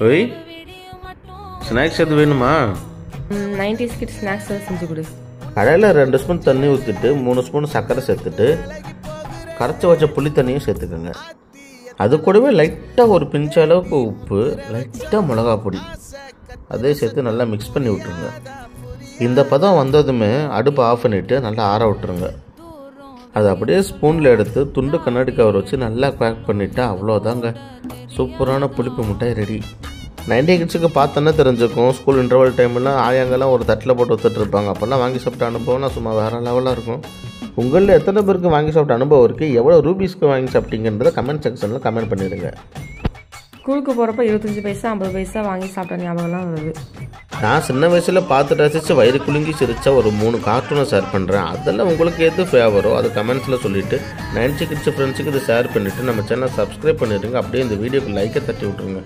ஓய், ஸ்நாக்ஸ் எது வேணுமா? 90s கிட் ஸ்நாக்ஸ் செஞ்சு கொடு. கடையில் 2 ஸ்பூன் தண்ணி ஊற்றிட்டு 3 ஸ்பூன் சர்க்கரை சேர்த்துட்டு கரைச்சி வச்ச புளி தண்ணியும் சேர்த்துக்கோங்க. அது கூடவே லைட்டாக ஒரு பிஞ்ச அளவுக்கு உப்பு, லைட்டாக மிளகா பொடி அதே சேர்த்து நல்லா மிக்ஸ் பண்ணி விட்ருங்க. இந்த பதம் வந்ததுமே அடுப்பை ஆஃப் பண்ணிவிட்டு நல்லா ஆற விட்டுருங்க. அதை அப்படியே ஸ்பூனில் எடுத்து துண்டு கண்ணாடி கவர் வச்சு நல்லா பேக் பண்ணிவிட்டு அவ்வளோதாங்க, சூப்பரான புளிப்பு மிட்டாய் ரெடி. 90 கிட்ஸுக்கு பார்த்தோன்னா தெரிஞ்சுக்கும். ஸ்கூல் இன்டர்வல் டைம்லாம் ஆயாங்கெல்லாம் ஒரு தட்டில் போட்டு ஒத்துட்ருப்பாங்க. அப்போல்லாம் வாங்கி சாப்பிட்ட அனுபவம்லாம் சும்மா வேறு லெவலாக இருக்கும். உங்களில் எத்தனை பேருக்கு வாங்கி சாப்பிட்ட அனுபவம் இருக்குது, எவ்வளோ ரூபீஸ்க்கு வாங்கி சாப்பிட்டீங்கன்றதை கமெண்ட் செக்ஷனில் கமெண்ட் பண்ணிடுங்க. ஸ்கூலுக்கு போகிறப்ப 25 பைசா 50 பைசா வாங்கி சாப்பிட்ட ஞாபகம்லாம் வருது. நான் சின்ன வயசில் பார்த்து ரசித்து வயிறு குலுங்கி சிரிச்சா ஒரு 3 கார்ட்டூனை ஷேர் பண்ணுறேன். அதெல்லாம் உங்களுக்கு எது ஃபேவரோ அது கமெண்ட்ஸில் சொல்லிவிட்டு 90 கிட்ஸ் ஃப்ரெண்ட்ஸுக்கு இதை ஷேர் பண்ணிவிட்டு நம்ம சேனல் சப்ஸ்கிரைப் பண்ணிடுங்க. அப்படியே இந்த வீடியோக்கு லைக்கை தட்டி விட்ருங்க.